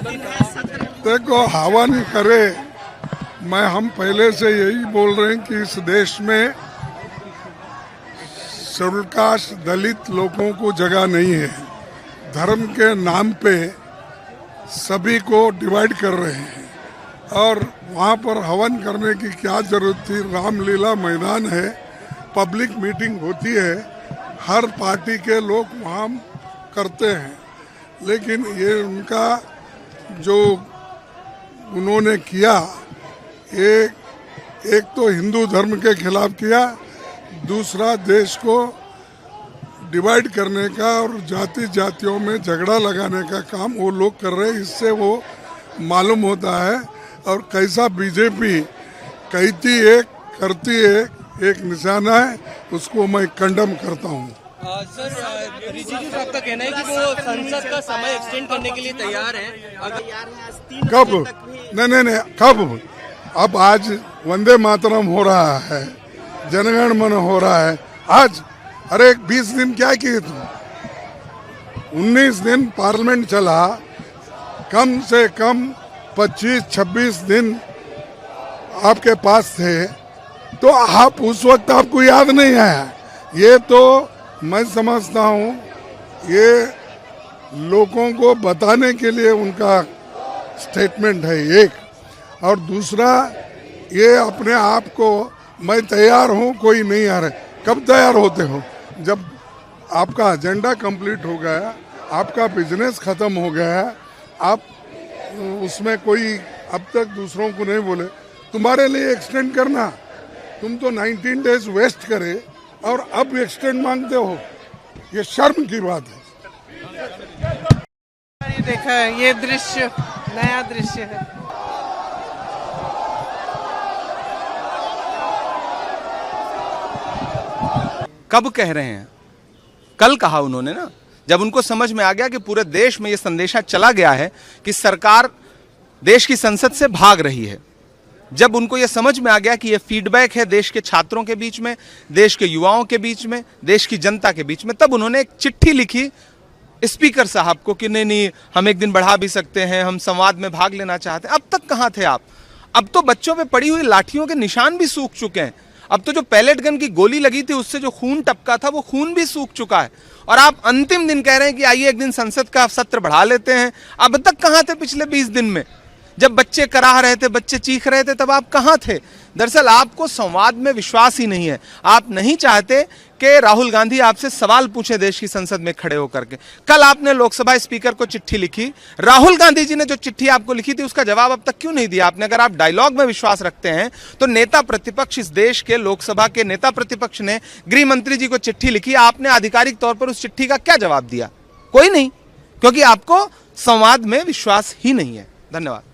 देखो, हवन करे, हम पहले से यही बोल रहे हैं कि इस देश में शेड्यूल कास्ट दलित लोगों को जगह नहीं है। धर्म के नाम पे सभी को डिवाइड कर रहे हैं और वहाँ पर हवन करने की क्या जरूरत थी। रामलीला मैदान है, पब्लिक मीटिंग होती है, हर पार्टी के लोग वहाँ करते हैं, लेकिन ये उनका जो उन्होंने किया, एक तो हिंदू धर्म के खिलाफ किया, दूसरा देश को डिवाइड करने का और जातियों में झगड़ा लगाने का काम वो लोग कर रहे हैं। इससे वो मालूम होता है और कैसा बीजेपी कहती है करती है, एक निशाना है, उसको मैं कंडम करता हूँ। सर, रिजिजू साहब का कहना है कि वो संसद का समय एक्सटेंड करने के लिए तैयार हैं। कब? नहीं, कब? अब आज वंदे मातरम हो रहा है, जनगण मन हो रहा है आज। अरे 20 दिन क्या किए तुम? 19 दिन पार्लियामेंट चला, कम से कम 25-26 दिन आपके पास थे, तो आप उस वक्त आपको याद नहीं आया। ये तो मैं समझता हूँ ये लोगों को बताने के लिए उनका स्टेटमेंट है एक, और दूसरा ये अपने आप को मैं तैयार हूँ, कोई नहीं आ रहा। कब तैयार होते हो? जब आपका एजेंडा कंप्लीट हो गया, आपका बिजनेस खत्म हो गया, आप उसमें कोई अब तक दूसरों को नहीं बोले तुम्हारे लिए एक्सटेंड करना। तुम तो 19 डेज वेस्ट करे और अब एक्सटेंड मांगते हो, ये शर्म की बात है। ये देखा है, ये दृश्य नया दृश्य है। कब कह रहे हैं? कल कहा उन्होंने ना, जब उनको समझ में आ गया कि पूरे देश में ये संदेशा चला गया है कि सरकार देश की संसद से भाग रही है। जब उनको ये समझ में आ गया कि ये फीडबैक है देश के छात्रों के बीच में, देश के युवाओं के बीच में, देश की जनता के बीच में, तब उन्होंने एक चिट्ठी लिखी स्पीकर साहब को कि नहीं, हम एक दिन बढ़ा भी सकते हैं, हम संवाद में भाग लेना चाहते हैं। अब तक कहाँ थे आप? अब तो बच्चों पे पड़ी हुई लाठियों के निशान भी सूख चुके हैं। अब तो जो पैलेट गन की गोली लगी थी उससे जो खून टपका था वो खून भी सूख चुका है, और आप अंतिम दिन कह रहे हैं कि आइए एक दिन संसद का सत्र बढ़ा लेते हैं। अब तक कहाँ थे पिछले 20 दिन में? जब बच्चे कराह रहे थे, बच्चे चीख रहे थे, तब आप कहाँ थे? दरअसल आपको संवाद में विश्वास ही नहीं है। आप नहीं चाहते कि राहुल गांधी आपसे सवाल पूछे देश की संसद में खड़े होकर के। कल आपने लोकसभा स्पीकर को चिट्ठी लिखी, राहुल गांधी जी ने जो चिट्ठी आपको लिखी थी उसका जवाब अब तक क्यों नहीं दिया आपने? अगर आप डायलॉग में विश्वास रखते हैं तो नेता प्रतिपक्ष, इस देश के लोकसभा के नेता प्रतिपक्ष ने गृह मंत्री जी को चिट्ठी लिखी, आपने आधिकारिक तौर पर उस चिट्ठी का क्या जवाब दिया? कोई नहीं, क्योंकि आपको संवाद में विश्वास ही नहीं है। धन्यवाद।